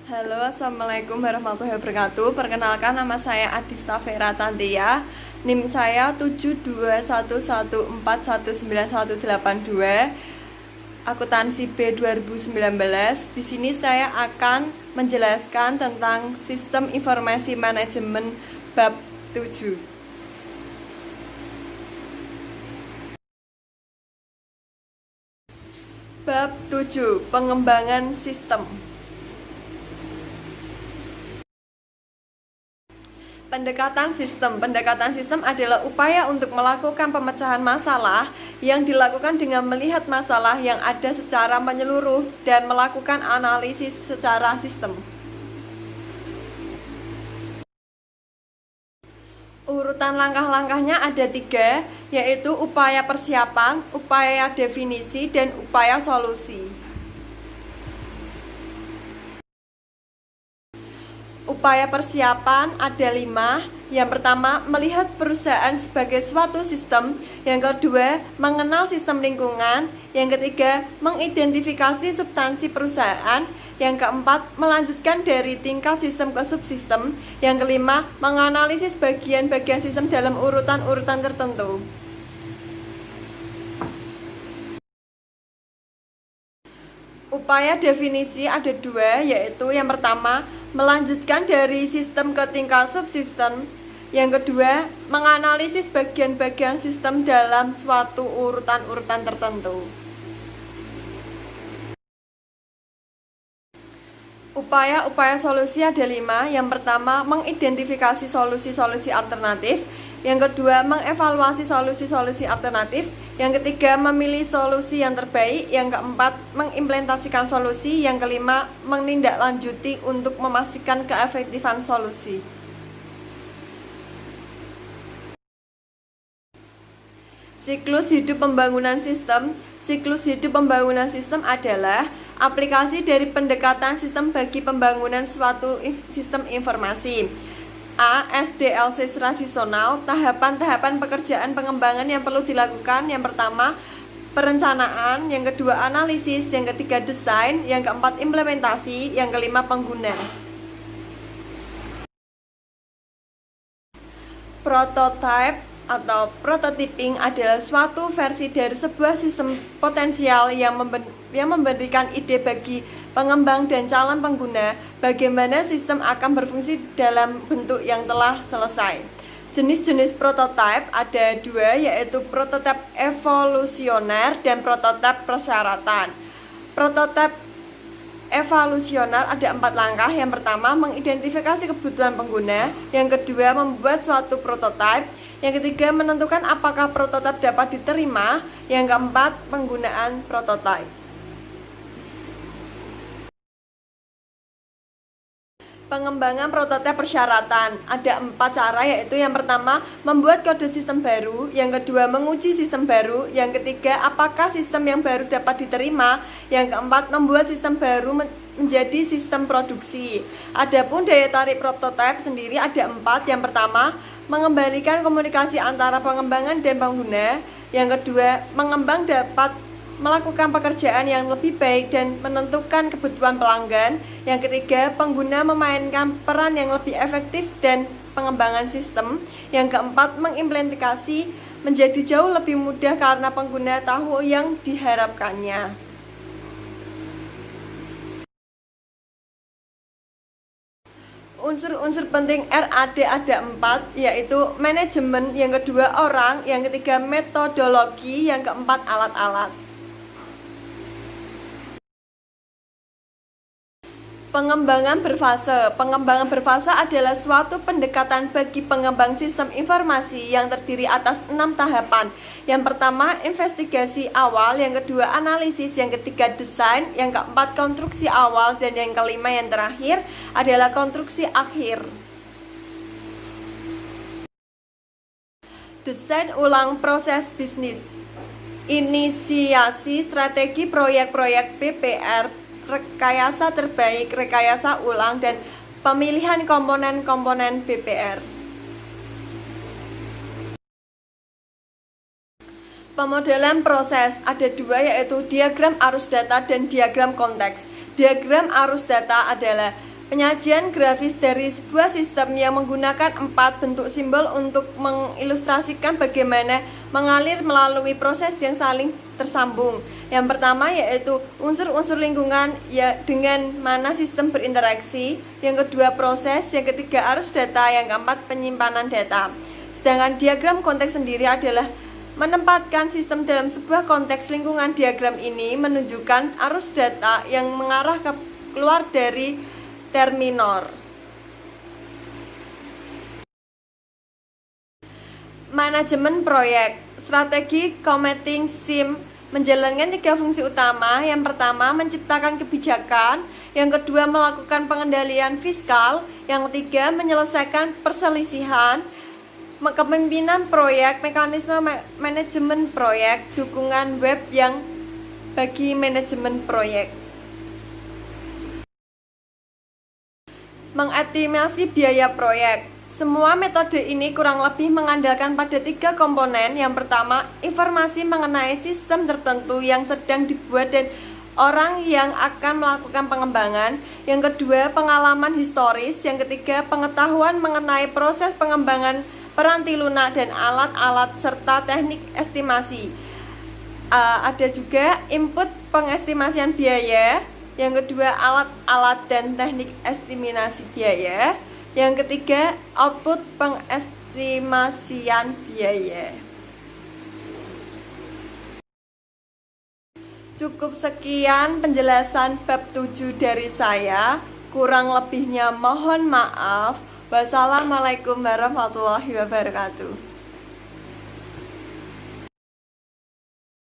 Halo, Assalamualaikum warahmatullahi wabarakatuh. Perkenalkan, nama saya Adista Vera Tantia. NIM saya 7211419182, akuntansi B 2019. Di sini saya akan menjelaskan tentang sistem informasi manajemen bab 7. Bab 7, pengembangan sistem. Pendekatan sistem adalah upaya untuk melakukan pemecahan masalah yang dilakukan dengan melihat masalah yang ada secara menyeluruh dan melakukan analisis secara sistem. Urutan langkah-langkahnya ada 3, yaitu upaya persiapan, upaya definisi, dan upaya solusi. Upaya persiapan ada 5. Yang pertama, melihat perusahaan sebagai suatu sistem. Yang kedua, mengenal sistem lingkungan. Yang ketiga, mengidentifikasi substansi perusahaan. Yang keempat, melanjutkan dari tingkat sistem ke subsistem. Yang kelima, menganalisis bagian-bagian sistem dalam urutan-urutan tertentu. Upaya definisi ada 2, yaitu yang pertama, melanjutkan dari sistem ke tingkat subsistem. Yang kedua, menganalisis bagian-bagian sistem dalam suatu urutan-urutan tertentu. Upaya solusi ada 5. Yang pertama, mengidentifikasi solusi-solusi alternatif. Yang kedua, mengevaluasi solusi-solusi alternatif. Yang ketiga, memilih solusi yang terbaik. Yang keempat, mengimplementasikan solusi. Yang kelima, menindaklanjuti untuk memastikan keefektifan solusi. Siklus hidup pembangunan sistem. Siklus hidup pembangunan sistem adalah aplikasi dari pendekatan sistem bagi pembangunan suatu sistem informasi. A. SDLC tradisional. Tahapan-tahapan pekerjaan pengembangan yang perlu dilakukan. Yang pertama, perencanaan. Yang kedua, analisis. Yang ketiga, desain. Yang keempat, implementasi. Yang kelima, pengguna. Prototype atau prototyping adalah suatu versi dari sebuah sistem potensial yang memberikan ide bagi pengembang dan calon pengguna bagaimana sistem akan berfungsi dalam bentuk yang telah selesai. Jenis-jenis prototype ada 2, yaitu prototipe evolusioner dan prototipe persyaratan. Prototipe evolusioner ada 4 langkah. Yang pertama, mengidentifikasi kebutuhan pengguna. Yang kedua, membuat suatu prototipe. Yang ketiga, menentukan apakah prototipe dapat diterima. Yang keempat, penggunaan prototipe. Pengembangan prototipe persyaratan ada 4 cara, yaitu yang pertama, membuat kode sistem baru. Yang kedua, menguji sistem baru. Yang ketiga, apakah sistem yang baru dapat diterima. Yang keempat, membuat sistem baru menjadi sistem produksi. Adapun daya tarik prototipe sendiri ada 4. Yang pertama, mengembalikan komunikasi antara pengembangan dan pengguna. Yang kedua, pengembang dapat melakukan pekerjaan yang lebih baik dan menentukan kebutuhan pelanggan. Yang ketiga, pengguna memainkan peran yang lebih efektif dan pengembangan sistem. Yang keempat, mengimplementasi menjadi jauh lebih mudah karena pengguna tahu yang diharapkannya. Unsur-unsur penting RAD ada 4, yaitu manajemen. Yang kedua, orang. Yang ketiga, metodologi. Yang keempat, alat-alat. Pengembangan berfase. Pengembangan berfase adalah suatu pendekatan bagi pengembang sistem informasi yang terdiri atas 6 tahapan. Yang pertama, investigasi awal. Yang kedua, analisis. Yang ketiga, desain. Yang keempat, konstruksi awal. Dan yang kelima, yang terakhir adalah konstruksi akhir. Desain ulang proses bisnis. Inisiasi strategi proyek-proyek BPR, rekayasa terbaik, rekayasa ulang, dan pemilihan komponen-komponen BPR. Pemodelan proses ada 2, yaitu diagram arus data dan diagram konteks. Diagram arus data adalah Penyajian grafis dari sebuah sistem yang menggunakan 4 bentuk simbol untuk mengilustrasikan bagaimana mengalir melalui proses yang saling tersambung. Yang pertama yaitu unsur-unsur lingkungan ya dengan mana sistem berinteraksi. Yang kedua proses, yang ketiga arus data, yang keempat penyimpanan data. Sedangkan diagram konteks sendiri adalah menempatkan sistem dalam sebuah konteks lingkungan. Diagram ini menunjukkan arus data yang mengarah keluar dari terminor. Manajemen proyek. Strategi Committing SIM menjalankan 3 fungsi utama. Yang pertama, menciptakan kebijakan. Yang kedua, melakukan pengendalian fiskal. Yang ketiga, menyelesaikan perselisihan. Kepemimpinan proyek, mekanisme manajemen proyek, dukungan web yang bagi manajemen proyek. Mengoptimasi biaya proyek. Semua metode ini kurang lebih mengandalkan pada 3 komponen. Yang pertama, informasi mengenai sistem tertentu yang sedang dibuat dan orang yang akan melakukan pengembangan. Yang kedua, pengalaman historis. Yang ketiga, pengetahuan mengenai proses pengembangan peranti lunak dan alat-alat serta teknik estimasi. Ada juga input pengestimasian biaya. Yang kedua, alat-alat dan teknik estimasi biaya. Yang ketiga, output pengestimasian biaya. Cukup sekian penjelasan bab 7 dari saya. Kurang lebihnya mohon maaf. Wassalamualaikum warahmatullahi wabarakatuh.